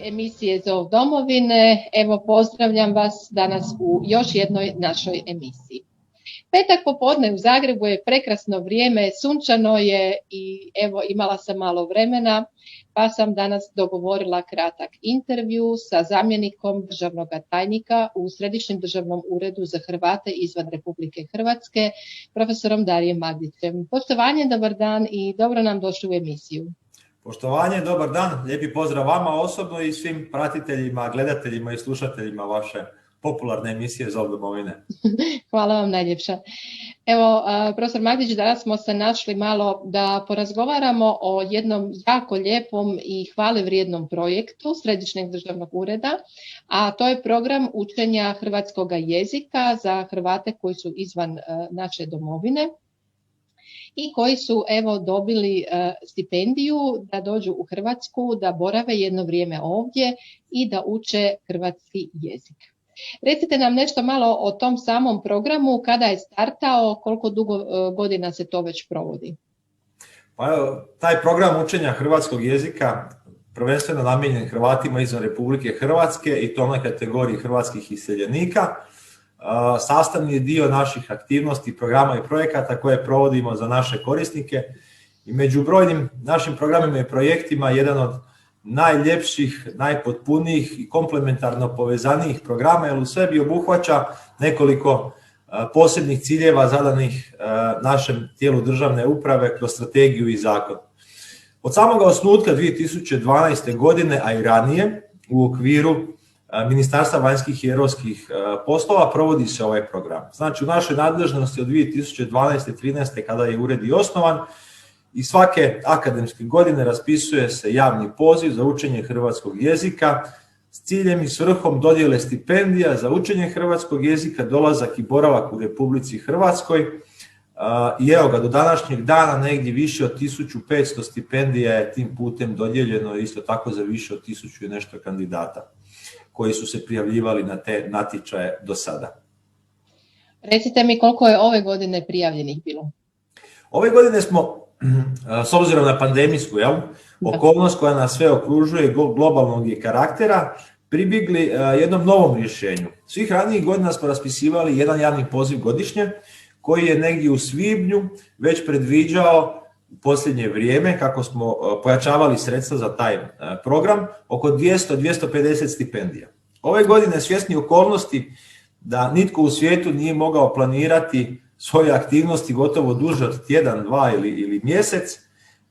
emisije Zov domovine. Evo, pozdravljam vas danas u još jednoj našoj emisiji. Petak popodne u Zagrebu je prekrasno vrijeme, sunčano je i evo imala sam malo vremena pa sam danas dogovorila kratak intervju sa zamjenikom državnog tajnika u Središnjem državnom uredu za Hrvate izvan Republike Hrvatske, profesorom Darijem Magdićem. Poštovanje, dobar dan i dobro nam došli u emisiju. Poštovanje, dobar dan, lijepi pozdrav vama osobno i svim pratiteljima, gledateljima i slušateljima vaše popularne emisije Zov domovine. Hvala vam najljepša. Evo, profesor Magdić, danas smo se našli malo da porazgovaramo o jednom jako lijepom i hvale vrijednom projektu Središnjeg državnog ureda, a to je program učenja hrvatskoga jezika za Hrvate koji su izvan naše domovine i koji su evo dobili stipendiju da dođu u Hrvatsku, da borave jedno vrijeme ovdje i da uče hrvatski jezik. Recite nam nešto malo o tom samom programu, kada je startao, koliko dugo godina se to već provodi? Pa evo, taj program učenja hrvatskog jezika prvenstveno namijenjen Hrvatima izvan Republike Hrvatske i to na kategoriji hrvatskih iseljenika. Sastavni je dio naših aktivnosti, programa i projekata koje provodimo za naše korisnike i među brojnim našim programima i projektima jedan od najljepših, najpotpunijih i komplementarno povezanijih programa jer u sebi obuhvaća nekoliko posebnih ciljeva zadanih našem tijelu državne uprave kroz strategiju i zakon. Od samoga osnutka 2012. godine, a i ranije, u okviru Ministarstva vanjskih i europskih poslova provodi se ovaj program. Znači u našoj nadležnosti od 2012-13. kada je ured i osnovan i svake akademske godine raspisuje se javni poziv za učenje hrvatskog jezika s ciljem i svrhom dodjele stipendija za učenje hrvatskog jezika, dolazak i boravak u Republici Hrvatskoj. I evo ga, do današnjeg dana negdje više od 1500 stipendija je tim putem dodijeljeno, isto tako za više od 1000 i nešto kandidata koji su se prijavljivali na te natječaje do sada. Recite mi koliko je ove godine prijavljenih bilo? Ove godine smo, s obzirom na pandemijsku okolnost koja nas sve okružuje i globalnog je karaktera, pribjegli jednom novom rješenju. Svih ranijih godina smo raspisivali jedan javni poziv godišnje koji je negdje u svibnju već predviđao u posljednje vrijeme, kako smo pojačavali sredstva za taj program, oko 200-250 stipendija. Ove godine svjesni okolnosti da nitko u svijetu nije mogao planirati svoje aktivnosti gotovo duže od tjedan, dva ili mjesec,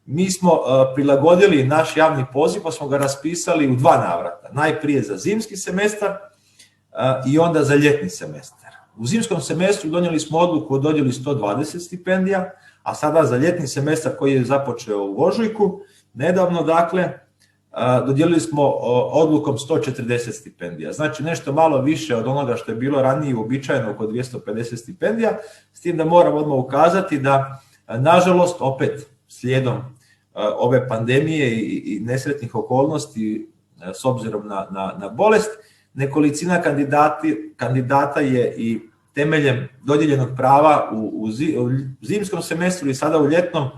mi smo prilagodili naš javni poziv pa smo ga raspisali u dva navrata. Najprije za zimski semestar i onda za ljetni semestar. U zimskom semestru donijeli smo odluku o dodjeli 120 stipendija, a sada za ljetni semestar koji je započeo u ožujku, nedavno dakle, dodijelili smo odlukom 140 stipendija. Znači nešto malo više od onoga što je bilo ranije uobičajeno oko 250 stipendija, s tim da moram odmah ukazati da nažalost opet slijedom ove pandemije i nesretnih okolnosti s obzirom na bolest, nekolicina kandidata je i temeljem dodijeljenog prava u zimskom semestru i sada u ljetnom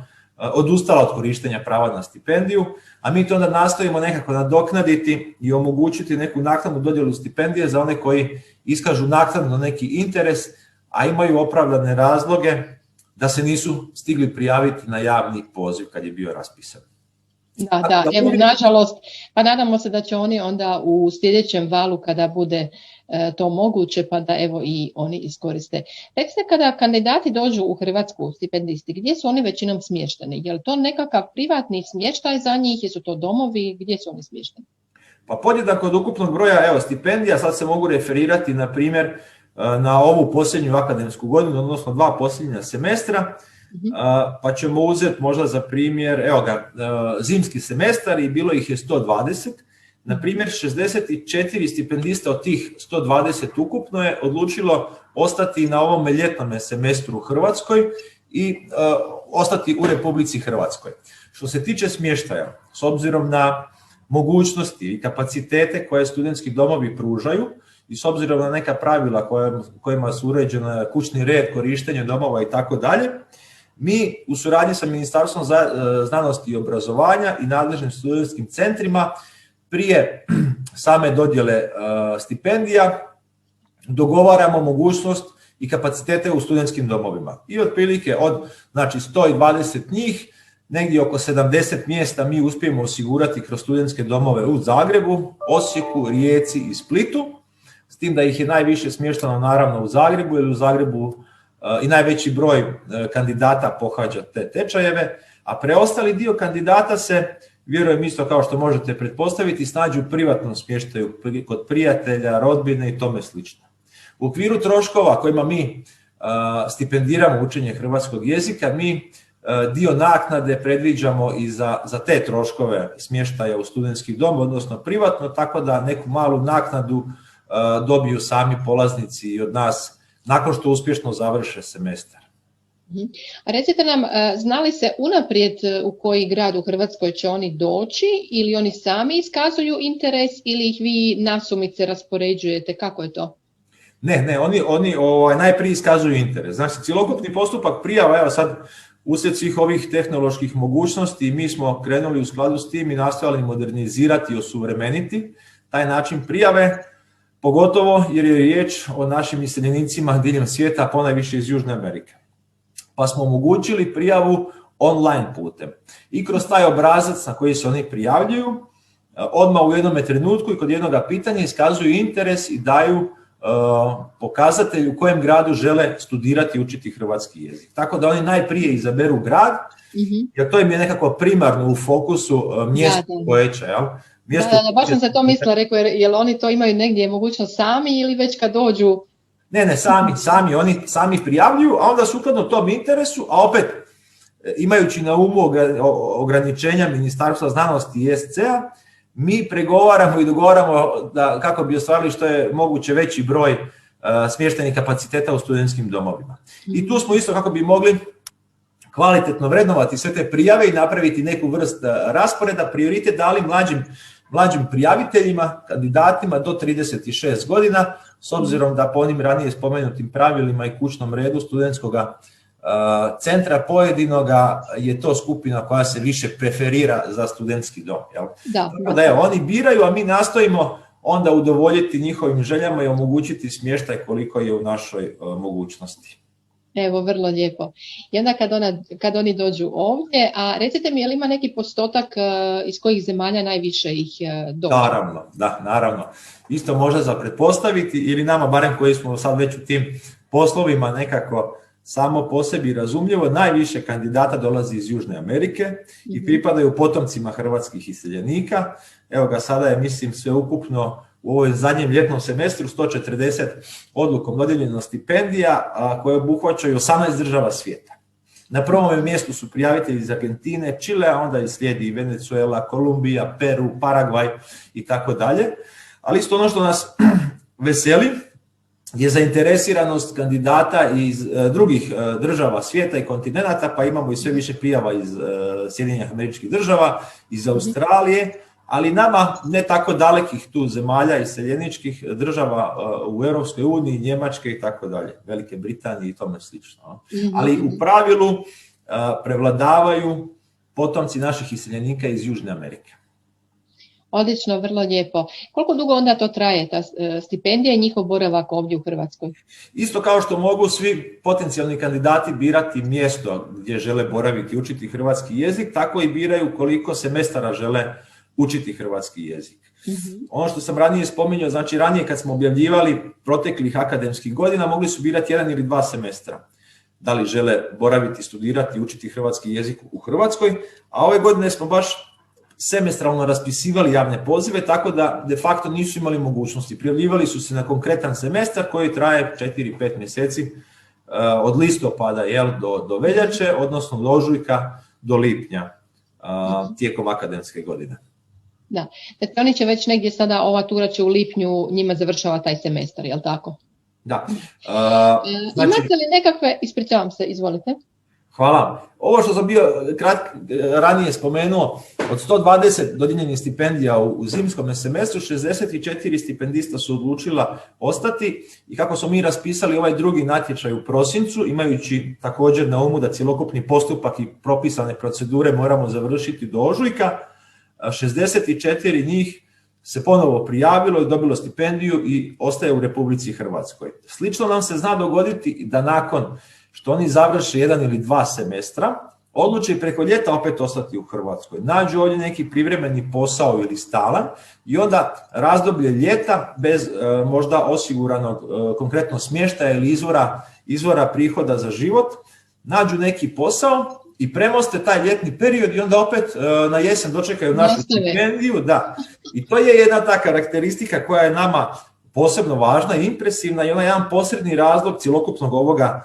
odustala od korištenja prava na stipendiju, a mi to onda nastojimo nekako nadoknaditi i omogućiti neku naknadnu dodjelu stipendije za one koji iskažu naknadno neki interes, a imaju opravdane razloge da se nisu stigli prijaviti na javni poziv kad je bio raspisan. Da, evo nažalost, pa nadamo se da će oni onda u sljedećem valu kada bude to moguće, pa da evo i oni iskoriste. Recite, kada kandidati dođu u Hrvatsku, stipendisti, gdje su oni većinom smješteni? Je li to nekakav privatni smještaj za njih, jesu to domovi, gdje su oni smješteni? Pa podjednako od ukupnog broja stipendija, sad se mogu referirati na primjer na ovu posljednju akademsku godinu, odnosno dva posljednja semestra, pa ćemo uzeti možda za primjer, zimski semestar i bilo ih je 120, na primjer 64 stipendista od tih 120 ukupno je odlučilo ostati na ovom ljetnom semestru u Hrvatskoj i ostati u Republici Hrvatskoj. Što se tiče smještaja, s obzirom na mogućnosti i kapacitete koje studentski domovi pružaju i s obzirom na neka pravila kojima su uređena kućni red, korištenje domova i tako dalje, mi u suradnji sa Ministarstvom znanosti i obrazovanja i nadležnim studentskim centrima prije same dodjele stipendija dogovaramo mogućnost i kapacitete u studentskim domovima. I otprilike od 120 njih, negdje oko 70 mjesta mi uspijemo osigurati kroz studentske domove u Zagrebu, Osijeku, Rijeci i Splitu, s tim da ih je najviše smješteno naravno u Zagrebu, jer u Zagrebu i najveći broj kandidata pohađa te tečajeve, a preostali dio kandidata se, vjerujem isto kao što možete pretpostaviti, snađu u privatnom smještaju kod prijatelja, rodbine i tome slično. U okviru troškova kojima mi stipendiramo učenje hrvatskog jezika, mi dio naknade predviđamo i za te troškove smještaja u studentski dom, odnosno privatno, tako da neku malu naknadu dobiju sami polaznici i od nas nakon što uspješno završe semestar. A recite nam, zna li se unaprijed u koji grad u Hrvatskoj će oni doći ili oni sami iskazuju interes ili ih vi nasumice raspoređujete? Kako je to? Ne, oni najprije iskazuju interes. Znači, cjelokupni postupak prijava, evo sad, uslijed svih ovih tehnoloških mogućnosti, mi smo krenuli u skladu s tim i nastojali modernizirati i osuvremeniti taj način prijave, pogotovo jer je riječ o našim iseljenicima diljem svijeta, ponajviše iz Južne Amerike. Pa smo omogućili prijavu online putem. I kroz taj obrazac na koji se oni prijavljuju, odmah u jednom trenutku i kod jednog pitanja iskazuju interes i daju pokazatelj u kojem gradu žele studirati i učiti hrvatski jezik. Tako da oni najprije izaberu grad, jer to im je nekako primarno u fokusu mjesto koje će. Baš sam se to mislila, rekao, jer oni to imaju negdje mogućnost sami ili već kad dođu? Ne, sami, oni sami prijavljuju, a onda sukladno tom interesu, a opet imajući na umu ograničenja Ministarstva znanosti i SC-a, mi pregovaramo i dogovaramo da kako bi ostvarili što je moguće veći broj smještajnih kapaciteta u studentskim domovima. I tu smo isto kako bi mogli kvalitetno vrednovati sve te prijave i napraviti neku vrst rasporeda, prioritet dali mlađim prijaviteljima, kandidatima do 36 godina, s obzirom da po onim ranije spomenutim pravilima i kućnom redu studentskog centra pojedinoga je to skupina koja se više preferira za studentski dom. Jel? Tako da oni biraju, a mi nastojimo onda udovoljiti njihovim željama i omogućiti smještaj koliko je u našoj mogućnosti. Evo, vrlo lijepo. I onda kad oni dođu ovdje, a recite mi, je li ima neki postotak iz kojih zemalja najviše ih dođe? Naravno. Isto može za pretpostaviti, ili nama barem koji smo sad već u tim poslovima nekako samo po sebi razumljivo, najviše kandidata dolazi iz Južne Amerike i pripadaju potomcima hrvatskih iseljenika. Evo ga, sada je, mislim, sveukupno u ovoj zadnjem ljetnom semestru 140 odlukom dodijeljeno stipendija koje obuhvaćaju 18 država svijeta. Na prvom mjestu su prijavitelji iz Argentine, Čile, a onda slijedi Venezuela, Kolumbija, Peru, Paragvaj i tako dalje. Ali isto ono što nas veseli je zainteresiranost kandidata iz drugih država svijeta i kontinenata, pa imamo i sve više prijava iz Sjedinjenih Američkih Država, iz Australije, ali nama ne tako dalekih tu zemalja iseljeničkih država u Europskoj uniji, Njemačke i tako dalje, Velike Britanije i tome slično. Ali u pravilu prevladavaju potomci naših iseljenika iz Južne Amerike. Odlično, vrlo lijepo. Koliko dugo onda to traje, ta stipendija i njihov boravak ovdje u Hrvatskoj? Isto kao što mogu svi potencijalni kandidati birati mjesto gdje žele boraviti i učiti hrvatski jezik, tako i biraju koliko semestara žele učiti hrvatski jezik. Ono što sam ranije spominjao, znači ranije kad smo objavljivali proteklih akademskih godina, mogli su birati 1 ili 2 semestra. Da li žele boraviti, studirati i učiti hrvatski jezik u Hrvatskoj, a ove godine smo baš semestralno raspisivali javne pozive, tako da de facto nisu imali mogućnosti. Prijavljivali su se na konkretan semestar koji traje 4-5 mjeseci od listopada do veljače, odnosno od ožujka do lipnja tijekom akademske godine. Da, dakle oni će već negdje sada, ova tura će u lipnju, njima završava taj semestar, je li tako? Da. Imate li nekakve, ispričavam se, izvolite. Hvala. Ovo što sam bio ranije spomenuo, od 120 dodijeljenih stipendija u zimskom semestru, 64 stipendista su odlučila ostati i kako smo mi raspisali ovaj drugi natječaj u prosincu, imajući također na umu da cjelokupni postupak i propisane procedure moramo završiti do ožujka, 64 njih se ponovo prijavilo i dobilo stipendiju i ostaje u Republici Hrvatskoj. Slično nam se zna dogoditi da nakon što oni završe 1 ili 2 semestra, odluče preko ljeta opet ostati u Hrvatskoj. Nađu ovdje neki privremeni posao ili stalan i onda razdoblje ljeta bez možda osiguranog konkretno smještaja ili izvora prihoda za život, nađu neki posao i premoste taj ljetni period i onda opet na jesen dočekaju našu stipendiju. Da. I to je jedna ta karakteristika koja je nama posebno važna i impresivna i ona je jedan posredni razlog cjelokupnog ovoga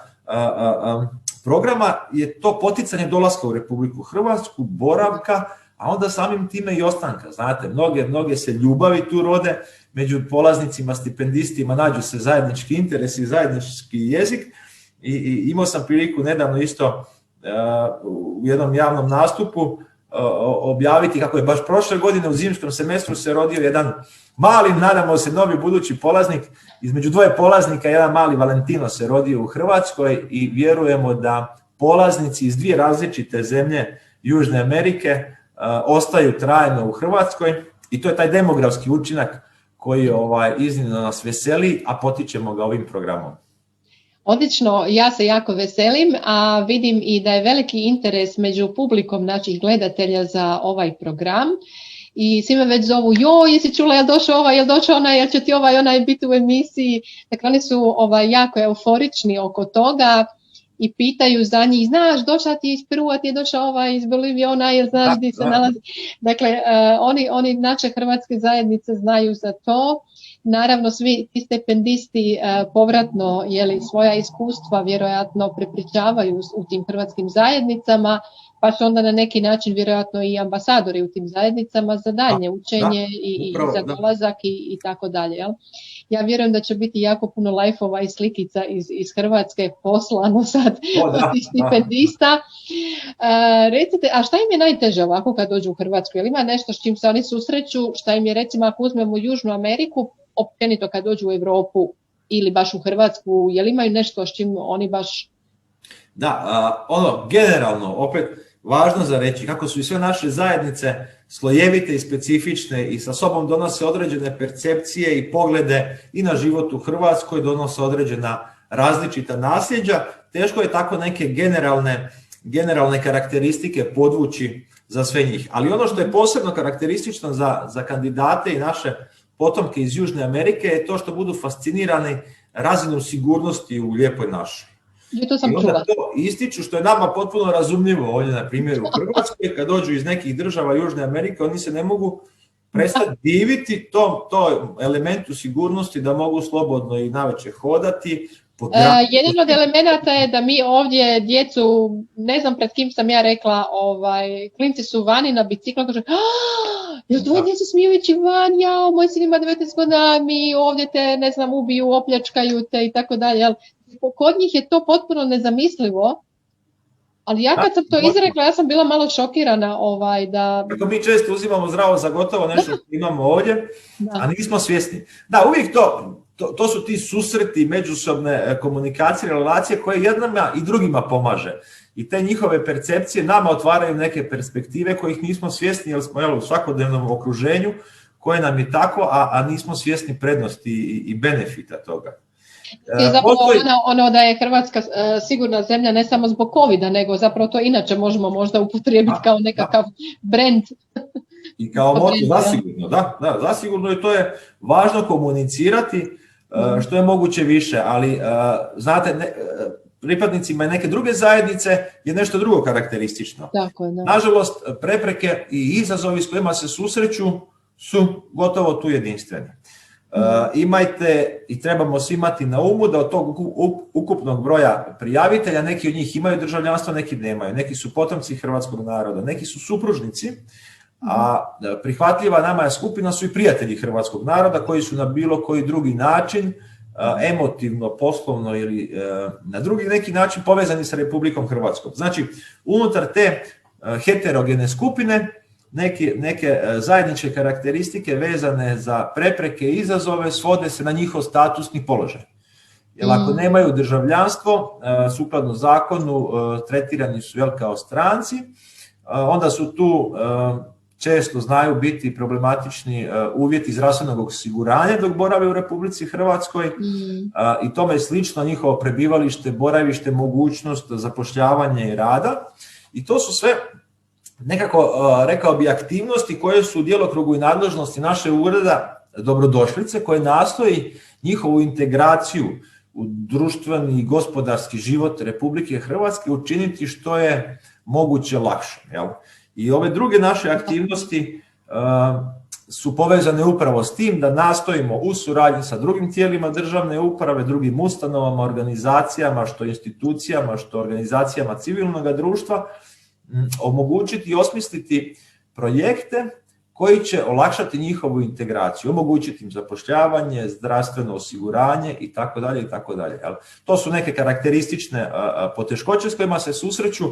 programa je to poticanje dolaska u Republiku Hrvatsku, boravka, a onda samim time i ostanka. Znate, mnoge se ljubavi tu rode, među polaznicima, stipendistima nađu se zajednički interesi i zajednički jezik i imao sam priliku nedavno isto u jednom javnom nastupu objaviti kako je baš prošle godine u zimskom semestru se rodio jedan mali, nadamo se, novi budući polaznik. Između 2 polaznika jedan mali Valentino se rodio u Hrvatskoj i vjerujemo da polaznici iz 2 različite zemlje Južne Amerike ostaju trajno u Hrvatskoj i to je taj demografski učinak koji iznimno nas veseli, a potičemo ga ovim programom. Odlično, ja se jako veselim, a vidim i da je veliki interes među publikom naših gledatelja za ovaj program. I svi me već zovu, joj, jesi čula, jel došao ovaj, jel došao onaj, jel će ti onaj biti u emisiji. Dakle, oni su jako euforični oko toga i pitaju za njih, znaš, došao ti iz Perua, ti je došao iz Bolivije, onaj, jel znaš gdje se nalazi. Dakle, oni naše hrvatske zajednice znaju za to. Naravno, svi ti stipendisti povratno svoja iskustva vjerojatno prepričavaju u tim hrvatskim zajednicama, pa su onda na neki način vjerojatno i ambasadori u tim zajednicama za daljnje učenje i za dolazak i tako dalje. Jel? Ja vjerujem da će biti jako puno lajfova i slikica iz Hrvatske poslano sad od tih stipendista. Recite, a šta im je najteže ovako kad dođu u Hrvatsku? Jel ima nešto s čim se oni susreću, šta im je recimo ako uzmemo Južnu Ameriku, općenito kad dođu u Europu ili baš u Hrvatsku, jel imaju nešto s čim oni baš... Da, generalno, opet važno za reći kako su i sve naše zajednice slojevite i specifične i sa sobom donose određene percepcije i poglede i na život u Hrvatskoj, donose određena različita nasljeđa. Teško je tako neke generalne karakteristike podvući za sve njih. Ali ono što je posebno karakteristično za kandidate i naše potomke iz Južne Amerike je to što budu fascinirani razinom sigurnosti u lijepoj našoj. I onda to ističu što je nama potpuno razumljivo ovdje na primjer u Hrvatskoj, kad dođu iz nekih država Južne Amerike, oni se ne mogu prestati diviti tom elementu sigurnosti da mogu slobodno i navečer hodati. Jedan od elemenata je da mi ovdje djecu, ne znam pred kim sam ja rekla, klinci su vani na biciklu, kažu, jel tvoje djecu smiju ići van, jao, moj sin ima 19 godina, mi ovdje te, ne znam, ubiju, opljačkaju te i tako dalje. Kod njih je to potpuno nezamislivo, ali ja kad sam to izrekla, ja sam bila malo šokirana da... Kako mi često uzimamo zdravo za gotovo nešto što imamo ovdje, a nismo svjesni. Da, uvijek to su ti susreti, međusobne komunikacije, relacije koje jednima i drugima pomaže. I te njihove percepcije nama otvaraju neke perspektive kojih nismo svjesni jer smo u svakodnevnom okruženju koje nam je tako, a nismo svjesni prednosti i benefita toga. Je zapravo ono da je Hrvatska sigurna zemlja ne samo zbog covida, nego zapravo to inače možemo možda upotrijebiti kao nekakav brand. I kao moto, zasigurno, da, zasigurno i to je važno komunicirati što je moguće više, ali znate, pripadnicima i neke druge zajednice je nešto drugo karakteristično. Tako, da. Nažalost, prepreke i izazovi s kojima se susreću su gotovo tu jedinstveni. Imajte i trebamo svi imati na umu da od tog ukupnog broja prijavitelja neki od njih imaju državljanstvo, neki nemaju. Neki su potomci hrvatskog naroda, neki su supružnici, a prihvatljiva nama je skupina su i prijatelji hrvatskog naroda koji su na bilo koji drugi način emotivno, poslovno ili na drugi neki način povezani sa Republikom Hrvatskom. Znači, unutar te heterogene skupine neke zajedničke karakteristike vezane za prepreke i izazove svode se na njihov statusni položaj. Jer ako nemaju državljanstvo, sukladno zakonu tretirani su kao stranci, onda su tu često znaju biti problematični uvjeti zdravstvenog osiguranja dok borave u Republici Hrvatskoj i tome slično, njihovo prebivalište, boravište, mogućnost zapošljavanja i rada. I to su sve nekako, rekao bi, aktivnosti koje su u djelokrugu i nadležnosti našeg ureda dobrodošlice, koje nastoji njihovu integraciju u društveni i gospodarski život Republike Hrvatske učiniti što je moguće lakše. Jel? I ove druge naše aktivnosti su povezane upravo s tim da nastojimo u suradnji sa drugim tijelima državne uprave, drugim ustanovama, organizacijama, što institucijama, što organizacijama civilnog društva, omogućiti i osmisliti projekte koji će olakšati njihovu integraciju, omogućiti im zapošljavanje, zdravstveno osiguranje itd. To su neke karakteristične poteškoće s kojima se susreću,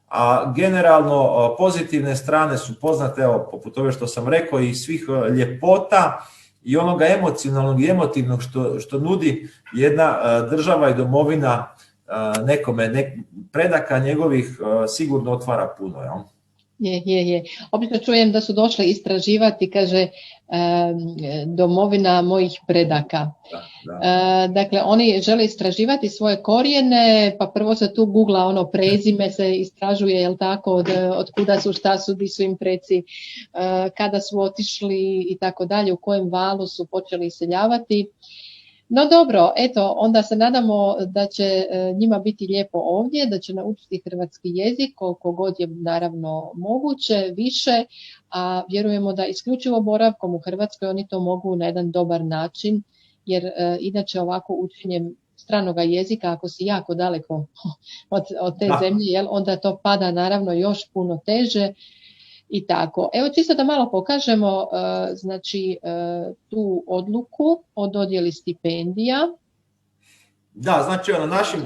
a generalno pozitivne strane su poznate, evo, poput ove što sam rekao, i svih ljepota i onoga emocionalnog i emotivnog što nudi jedna država i domovina nekome, predaka njegovih sigurno otvara puno. Jel? Je. Obično čujem da su došli istraživati, kaže, domovina mojih predaka. Da. Dakle, oni žele istraživati svoje korijene, pa prvo se tu googla prezime se istražuje, jel tako, od kuda su, šta su, di su im preci, kada su otišli i tako dalje, u kojem valu su počeli iseljavati. No dobro, eto, onda se nadamo da će njima biti lijepo ovdje, da će naučiti hrvatski jezik koliko god je naravno moguće, više, a vjerujemo da isključivo boravkom u Hrvatskoj oni to mogu na jedan dobar način, jer inače ovako učenjem stranoga jezika, ako si jako daleko od te zemlje, jel, onda to pada naravno još puno teže. I tako. Evo čisto da malo pokažemo tu odluku o dodjeli stipendija. Da, znači na našim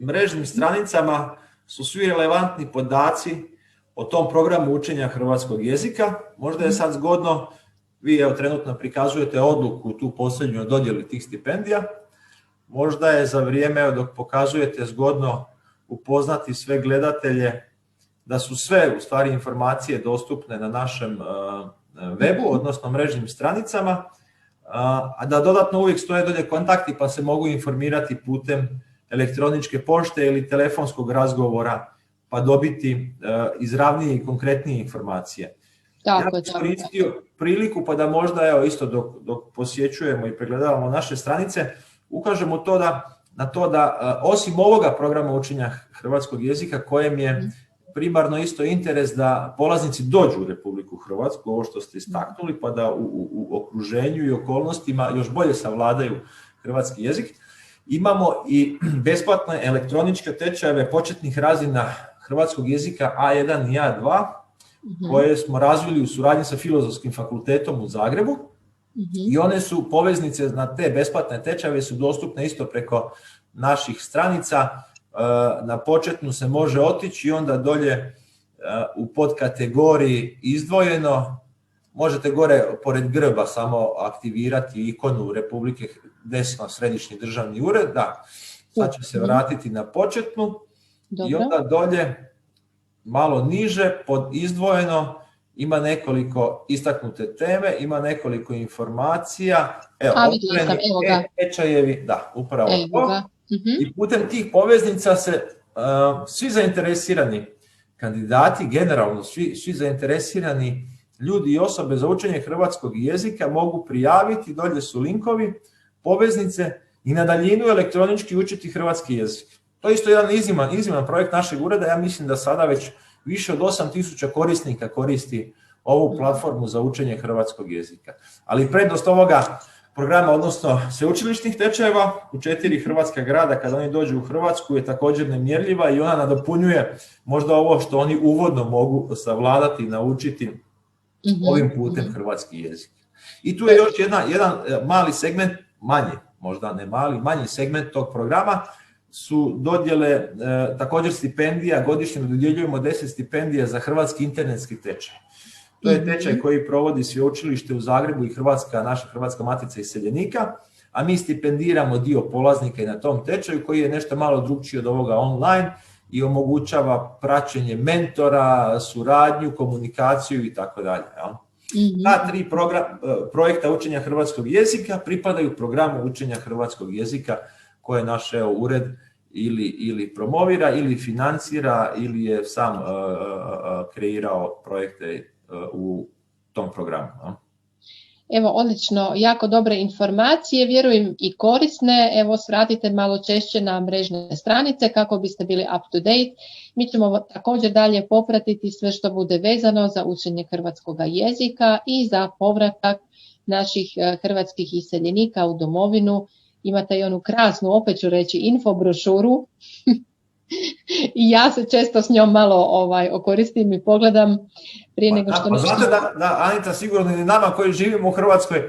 mrežnim stranicama su svi relevantni podaci o tom programu učenja hrvatskog jezika. Možda je sad zgodno, vi evo trenutno prikazujete odluku tu posljednju o dodjeli tih stipendija. Možda je za vrijeme dok pokazujete zgodno upoznati sve gledatelje da su sve u stvari informacije dostupne na našem webu, odnosno mrežnim stranicama, a da dodatno uvijek stoje dolje kontakti pa se mogu informirati putem elektroničke pošte ili telefonskog razgovora pa dobiti izravnije i konkretnije informacije. Ja bih koristio priliku pa da možda evo isto dok posjećujemo i pregledavamo naše stranice ukažemo na to da osim ovoga programa učenja hrvatskog jezika kojem je primarno isto interes da polaznici dođu u Republiku Hrvatsku, ovo što ste istaknuli, pa da u okruženju i okolnostima još bolje savladaju hrvatski jezik. Imamo i besplatne elektroničke tečajeve početnih razina hrvatskog jezika A1 i A2, koje smo razvili u suradnji sa Filozofskim fakultetom u Zagrebu. I one su poveznice na te besplatne tečajeve su dostupne isto preko naših stranica. Na početnu se može otići i onda dolje u podkategoriji izdvojeno možete gore pored grba samo aktivirati ikonu Republike desno središnji državni ured, da, sad će se vratiti na početnu. Dobro. I onda dolje malo niže pod izdvojeno ima nekoliko istaknute teme, ima nekoliko informacija. Evo, tečajevi, da, upravo to. I putem tih poveznica se svi zainteresirani kandidati, generalno svi zainteresirani ljudi i osobe za učenje hrvatskog jezika mogu prijaviti, dolje su linkovi, poveznice i na daljinu elektronički učiti hrvatski jezik. To je isto jedan iziman projekt našeg ureda, ja mislim da sada već više od 8.000 korisnika koristi ovu platformu za učenje hrvatskog jezika. Ali prednost ovoga programa, odnosno sveučilišnih tečajeva u 4 hrvatska grada kada oni dođu u Hrvatsku je također nemjerljiva i ona nadopunjuje možda ovo što oni uvodno mogu savladati i naučiti ovim putem hrvatski jezik. I tu je još jedan mali segment, manji segment tog programa su dodjele također stipendija, godišnje dodjeljujemo 10 stipendija za hrvatski internetski tečaj. To je tečaj koji provodi sveučilište u Zagrebu i naša Hrvatska matica iseljenika, a mi stipendiramo dio polaznika i na tom tečaju koji je nešto malo drukčiji od ovoga online, i omogućava praćenje mentora, suradnju, komunikaciju i tako dalje. Ta 3 projekta učenja hrvatskog jezika pripadaju programu učenja hrvatskog jezika koje naš ured ili promovira, ili financira, ili je sam kreirao projekte u tom programu. Evo, odlično, jako dobre informacije, vjerujem i korisne. Evo, svratite malo češće na mrežne stranice kako biste bili up to date. Mi ćemo također dalje popratiti sve što bude vezano za učenje hrvatskog jezika i za povratak naših hrvatskih iseljenika u domovinu. Imate i onu krasnu, opet ću reći, infobrošuru. I ja se često s njom malo okoristim i pogledam prije nego što... Pa znate da, Anita, sigurno i nama koji živimo u Hrvatskoj,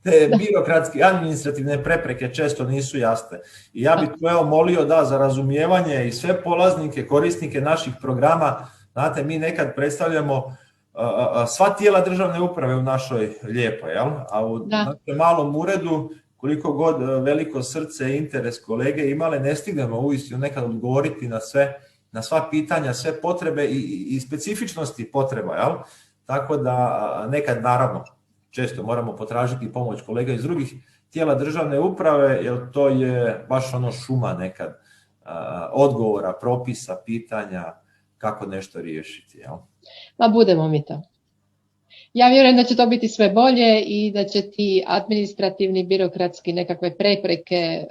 te birokratske, administrativne prepreke često nisu jasne. I ja bih molio za razumijevanje i sve polaznike, korisnike naših programa. Znate, mi nekad predstavljamo sva tijela državne uprave u našoj Lijepoj, a u našem malom uredu, koliko god veliko srce i interes kolege imale, ne stignemo uistinu nekad odgovoriti na sva pitanja, sve potrebe i specifičnosti potreba. Tako da nekad, naravno, često moramo potražiti pomoć kolega iz drugih tijela državne uprave, jer to je baš šuma nekad odgovora, propisa, pitanja, kako nešto riješiti. Ma budemo mi to. Ja vjerujem da će to biti sve bolje i da će ti administrativni, birokratski nekakve prepreke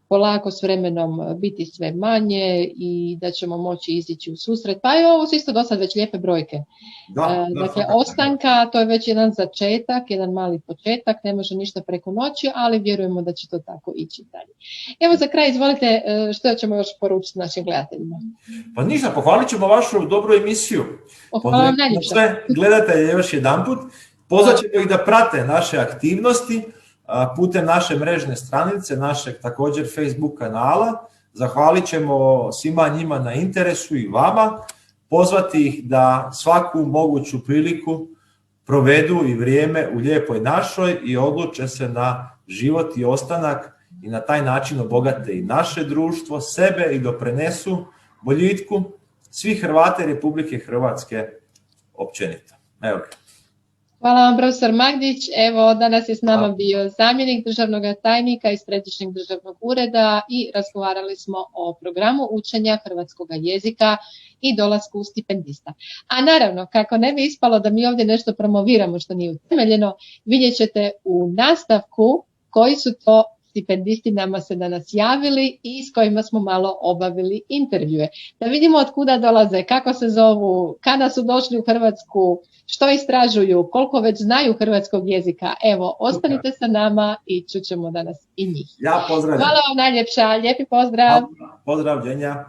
polako s vremenom biti sve manje i da ćemo moći izići u susret. Pa i ovo su isto do sad već lijepe brojke. Dakle, ostanka, to je već jedan začetak, jedan mali početak, ne može ništa preko noći, ali vjerujemo da će to tako ići dalje. Evo za kraj, izvolite, što ćemo još poručiti našim gledateljima? Pa ništa, pohvalit ćemo vašu dobru emisiju. Hvala vam najljepša. Sve gledatelje još jedanput, pozvat ćemo ih da prate naše aktivnosti putem naše mrežne stranice, našeg također Facebook kanala. Zahvalit ćemo svima njima na interesu i vama, pozvati ih da svaku moguću priliku provedu i vrijeme u Lijepoj našoj i odluče se na život i ostanak i na taj način obogate i naše društvo, sebe i doprinesu boljitku svih Hrvata Republike Hrvatske općenito. Evo ga. Hvala vam, profesor Magdić. Evo, danas je s nama bio zamjenik državnog tajnika iz Središnjeg državnog ureda i razgovarali smo o programu učenja hrvatskog jezika i dolasku stipendista. A naravno, kako ne bi ispalo da mi ovdje nešto promoviramo što nije utemeljeno, vidjet ćete u nastavku koji su to stipendisti nama se danas javili i s kojima smo malo obavili intervjue. Da vidimo od kuda dolaze, kako se zovu, kada su došli u Hrvatsku, što istražuju, koliko već znaju hrvatskog jezika. Evo, ostanite sa nama i čućemo danas i njih. Ja pozdravljam. Hvala vam najljepša, lijepi pozdrav. Pozdrav, Đenja.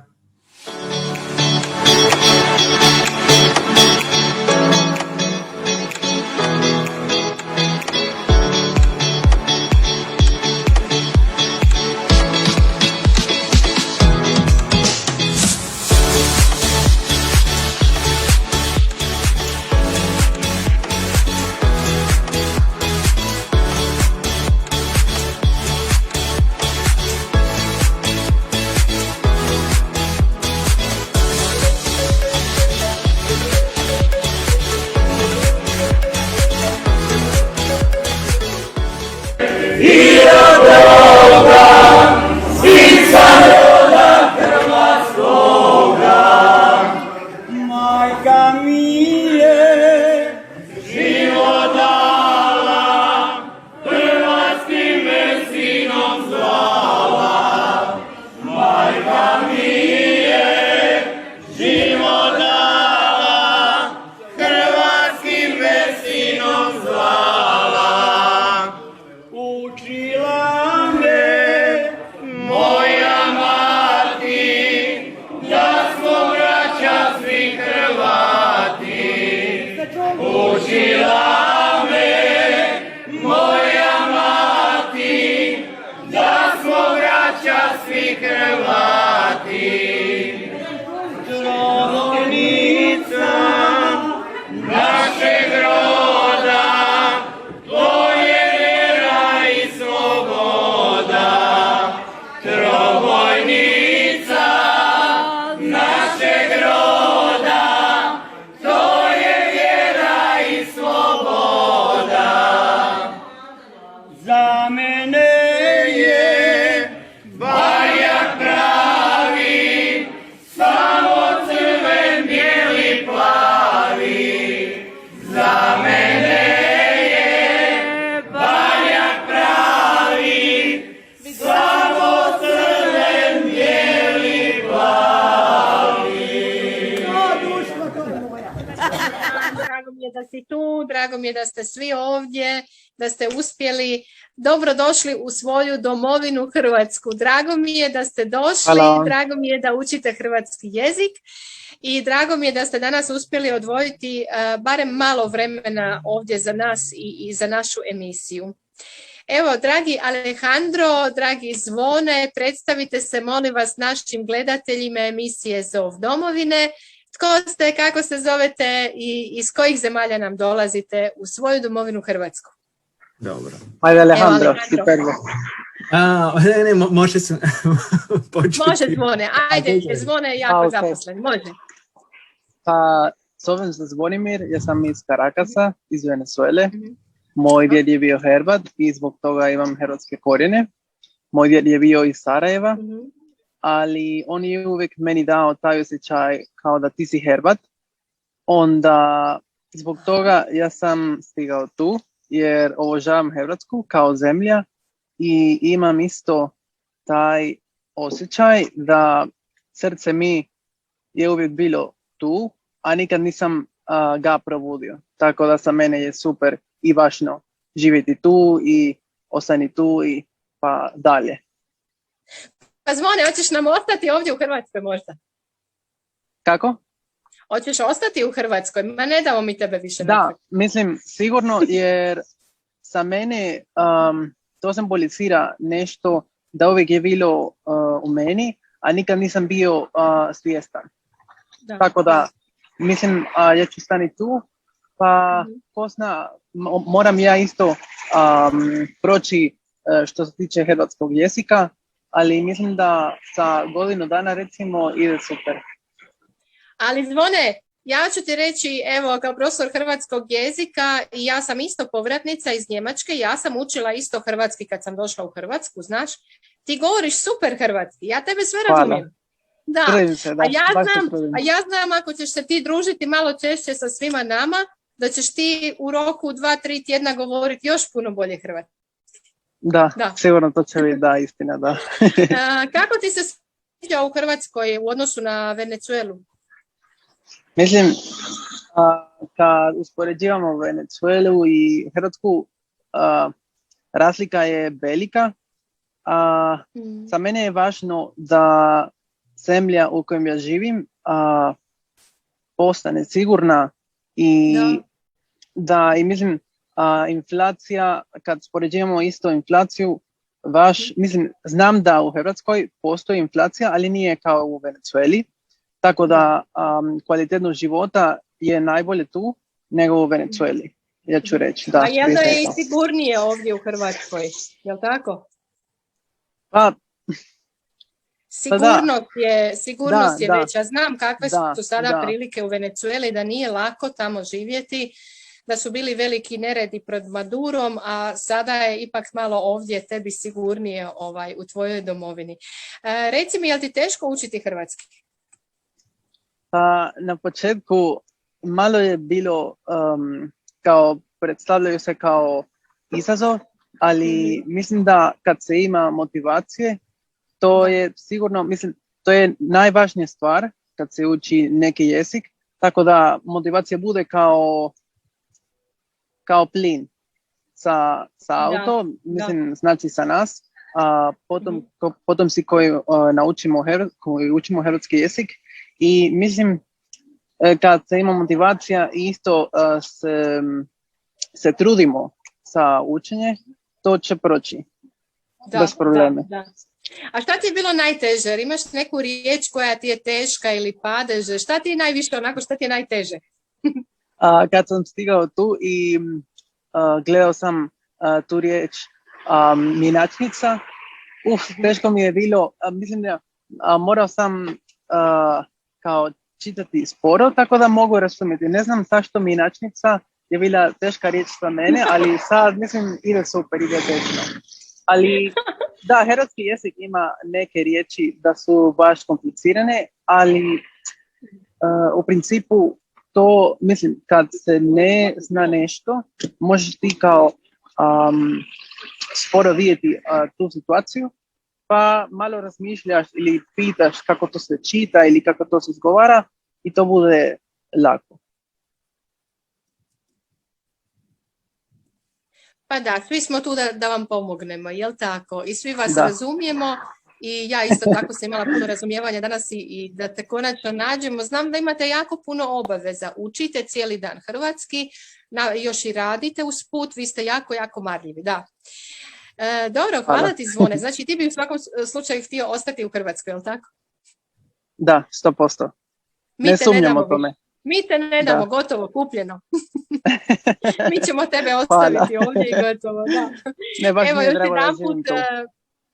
Za mene je Banjak pravi, samo crven, bijeli, plavi. Drago mi je da si tu, drago mi je da ste svi ovdje, da ste uspjeli. Dobro došli u svoju domovinu Hrvatsku. Drago mi je da ste došli, drago mi je da učite hrvatski jezik i drago mi je da ste danas uspjeli odvojiti barem malo vremena ovdje za nas i za našu emisiju. Evo, dragi Alejandro, dragi Zvone, predstavite se, molim vas, našim gledateljima emisije Zov domovine. Tko ste, kako se zovete i iz kojih zemalja nam dolazite u svoju domovinu Hrvatsku? Dobro. Ajde, Alejandro, ti prvo. Ne, može se početi. Može, Zvone, ajde, Zvone je jako zaposlen, može. Pa, zovem se Zvonimir, ja sam iz Karakasa, iz Venezuele. Moj djed je bio Hrvat i zbog toga imam hrvatske korijene. Moj djed je bio iz Sarajeva, ali on je uvijek meni dao taj osjećaj kao da ti si Hrvat. Onda, zbog toga ja sam stigao tu, jer obožavam Hrvatsku kao zemlja i imam isto taj osjećaj da srce mi je uvijek bilo tu, a nikad nisam ga probudio. Tako da za mene je super i važno živjeti tu i ostani tu i pa dalje. Pa Zvone, hoćeš nam ostati ovdje u Hrvatskoj možda? Kako? Hoćeš ostati u Hrvatskoj? Ma ne damo mi tebe više. Da, mislim sigurno jer za mene to simbolizira nešto da uvijek je bilo u meni, a nikad nisam bio svjestan. Da. Tako da mislim ja ću stani tu, pa ko zna, moram ja isto proći što se tiče hrvatskog jezika, ali mislim da za godinu dana recimo ide super. Ali Zvone, ja ću ti reći, evo, kao profesor hrvatskog jezika, i ja sam isto povratnica iz Njemačke, ja sam učila isto hrvatski kad sam došla u Hrvatsku, znaš, ti govoriš super hrvatski, ja tebe sve razumijem. Da. A ja znam ako ćeš se ti družiti malo češće sa svima nama, da ćeš ti u roku 2-3 tjedna govoriti još puno bolje hrvatski. Da, sigurno to će biti, da, istina, da. Kako ti se sviđa u Hrvatskoj u odnosu na Venezuelu? Mislim, kad uspoređivamo Venezuelu i Hrvatsku, razlika je velika. Za mene je važno da zemlja u kojem ja živim postane sigurna i i mislim inflacija, kad uspoređujemo isto inflaciju, mislim, znam da u Hrvatskoj postoji inflacija, ali nije kao u Venezueli. Tako da kvalitetno života je najbolje tu nego u Venezueli, ja ću reći. Da, a jedno je i sigurnije ovdje u Hrvatskoj, je li tako? Pa, sigurnost je veća. Znam kakve su sada prilike u Venezueli, da nije lako tamo živjeti, da su bili veliki neredi pred Madurom, a sada je ipak malo ovdje tebi sigurnije u tvojoj domovini. Reci mi, je li ti teško učiti hrvatski? Pa na početku malo je bilo kao predstavljaju se kao izazov, ali mislim da kad se ima motivacije, to je sigurno, mislim, to je najvažnija stvar kad se uči neki jezik, tako da motivacija bude kao plin sa auto, mislim, znači sa nas, a potom si koji učimo hrvatski jezik. I mislim, kad se ima motivacija i isto se trudimo sa učenje, to će proći bez problema. Da. A šta ti je bilo najteže? Jer imaš neku riječ koja ti je teška ili padeže? Šta ti je najviše onako, šta ti je najteže? Kad sam stigao tu i gledao sam tu riječ mjenjačnica, teško mi je bilo, mislim da morao sam kao čitati sporo, tako da mogu razumjeti. Ne znam zašto mjenjačnica je bila teška riječ za mene, ali sad mislim ide super, ide teško. Ali da, hrvatski jezik ima neke riječi da su baš komplicirane, ali u principu to, mislim, kad se ne zna nešto, možeš ti kao sporo vidjeti tu situaciju, pa malo razmišljaš ili pitaš kako to se čita ili kako to se izgovara i to bude lako. Pa da, svi smo tu da vam pomognemo, jel tako? I svi vas Da. razumijemo i ja isto tako sam imala puno razumijevanja danas i da te konačno nađemo. Znam da imate jako puno obaveza, učite cijeli dan hrvatski, još i radite usput, vi ste jako, jako marljivi, da. Dobro, hvala ti Zvone. Znači ti bi u svakom slučaju htio ostati u Hrvatskoj, jel tako? Da, 100%. Ne sumnjam o tome. Mi te ne damo, gotovo, kupljeno. Mi ćemo tebe ostaviti ovdje i gotovo, da. Ne, baš Evo, mi je još drago da jedan živim put, tu.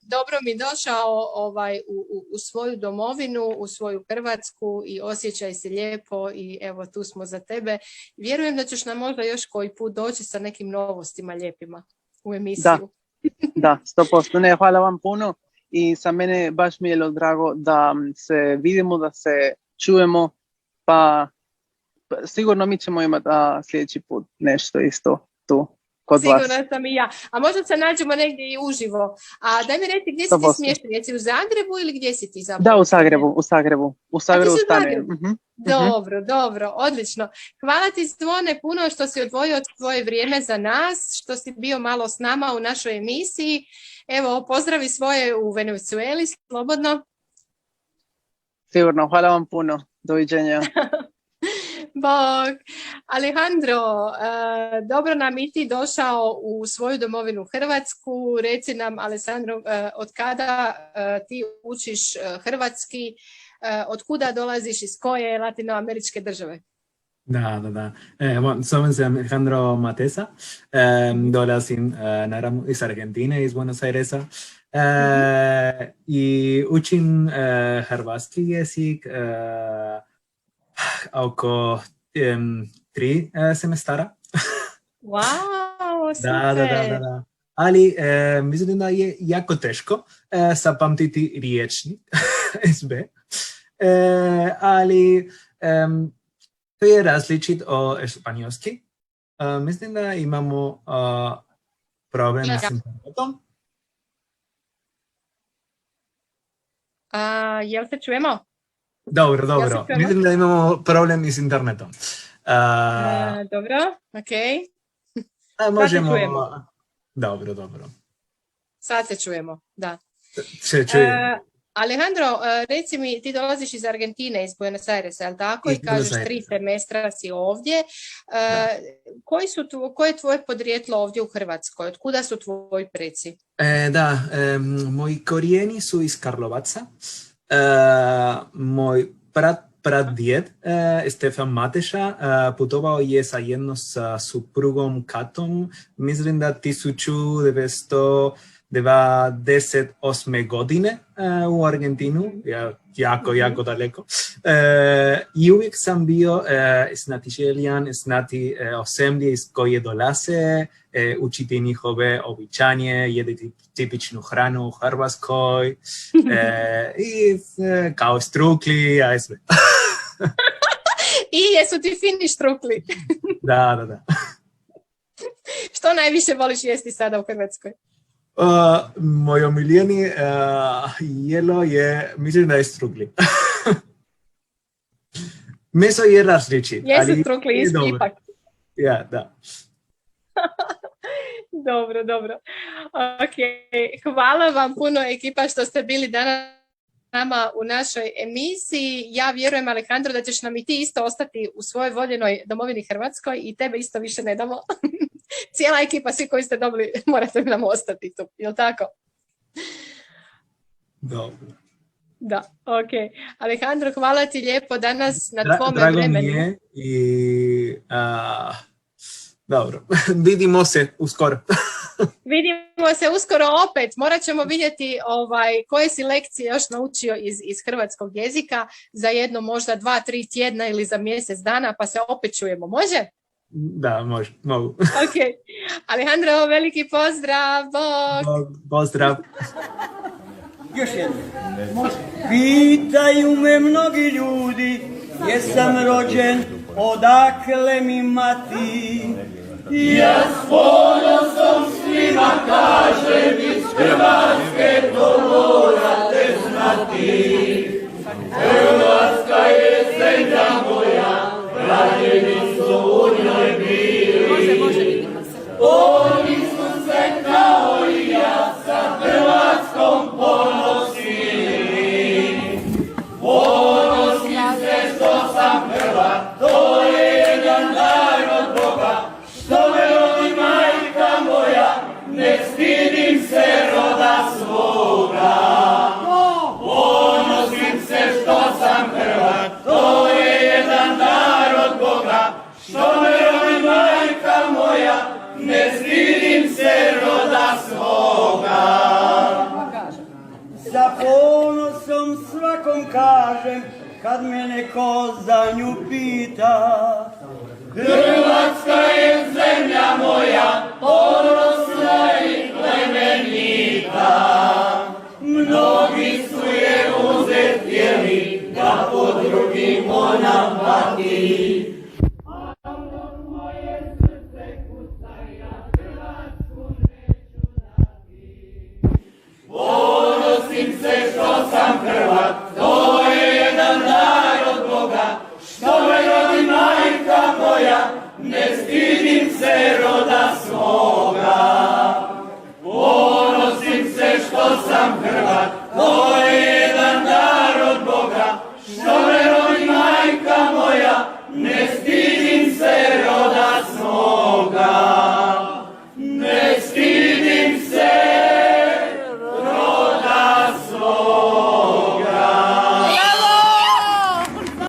dobro mi došao u svoju domovinu, u svoju Hrvatsku i osjećaj se lijepo i evo tu smo za tebe. Vjerujem da ćeš nam možda još koji put doći sa nekim novostima lijepima u emisiju. Da, 100%. Ne, hvala vam puno i sa mene baš mi je drago da se vidimo, da se čujemo, pa sigurno mi ćemo imati sljedeći put nešto isto tu kod vas. Sigurno sam i ja. A možda se nađemo negdje i uživo. A daj mi reci gdje si ti 100%. smješten? Jesi u Zagrebu ili gdje si ti zapravo? Da, u Zagrebu. U Zagrebu si u stanujem. Zagrebu? Mhm. Dobro, odlično. Hvala ti Zvone puno što si odvojio svoje vrijeme za nas, što si bio malo s nama u našoj emisiji. Evo, pozdravi svoje u Venezueli, slobodno. Sigurno, hvala vam puno. Doviđenja. Bog. Alejandro, dobro nam i ti došao u svoju domovinu Hrvatsku. Reci nam, Alessandro, od kada ti učiš hrvatski, od kuda dolaziš, iz koje latinoameričke države? Da. Bueno, soy Alejandro Matesa, dolazim naravno iz Argentine, iz Buenos Airesa, i učim hrvatski jezik oko 3 semestara. Wow, super! Da. Ali mislim da je jako teško zapamtiti riječnik SB, ali to je različit od španjolski. Mislim da imamo problem s internetom. Jel se čujemo? Dobro. Mislim da imamo problem s internetom. Dobro, ok. Možemo... čujemo. Dobro. Sad se čujemo, da. Se čujemo. Alejandro, reci mi, ti dolaziš iz Argentine, iz Buenos Airesa, je li tako? I kažeš 3 semestra si ovdje. Koje je tvoje podrijetlo ovdje u Hrvatskoj? Od kuda su tvoji preci? Moji korijeni su iz Karlovaca. Moj pradjed, Stefan Mateša, putovao je zajedno sa suprugom Katom, mislim da 1998. godine u Argentinu, jako daleko. I uvijek sam bio znati željan, znati o zemlji iz koje dolaze, učiti njihove običanje, jediti tipičnu hranu u Hrvatskoj, i kao strukli, a sve. I jesu ti fini štrukli? Da. Što najviše voliš jesti sada u Hrvatskoj? Moj omiljeni jelo je, mislim da je strukli. Meso je različit. Jesu strukli ipak. Ja, da. Dobro. Ok, hvala vam puno ekipa što ste bili danas nama u našoj emisiji. Ja vjerujem, Alejandro, da ćeš nam i ti isto ostati u svojoj voljenoj domovini Hrvatskoj i tebe isto više ne damo. Cijela ekipa, svi koji ste dobili, morate nam ostati tu, je li tako? Dobro. Da, ok. Alejandro, hvala ti lijepo danas na tvome Drago vremenu. mi je i dobro, vidimo se uskoro. Vidimo se uskoro opet. Morat ćemo vidjeti koje si lekcije još naučio iz hrvatskog jezika za jedno možda 2-3 tjedna ili za mjesec dana, pa se opet čujemo. Može? Da, mogu. Ok. Alejandro, veliki pozdrav. Bog. Pozdrav. Još jedno. Pitaju me mnogi ljudi, jesam rođen odakle mi mati. Ja s ponosom svima kažem, iz Hrvatske to morate znati. Hrvatska je zemlja moja, građani su u njoj bili. Oni su se kao i ja sa Hrvatskom ponosili. Ponosim se što sam Hrvat, to je jedan dar od Boga. Što me rodi majka moja, ne stidim se roda svoga. Ponosim se što sam Hrvat, to je jedan dar od Boga. Što me rodi majka moja, ne stidim se roda svoga. Sa ponosom svakom kažem, kad me neko za nju pita. Hrvatska je zemlja moja, ponosna i plemenita. Mnogi su je uzet htjeli, da po drugim ona pati. Ponosim se što sam Hrvat, to je jedan dar od Boga. Što me rodi majka moja, ne stidim se roda svoga. Ponosim se što sam Hrvat, to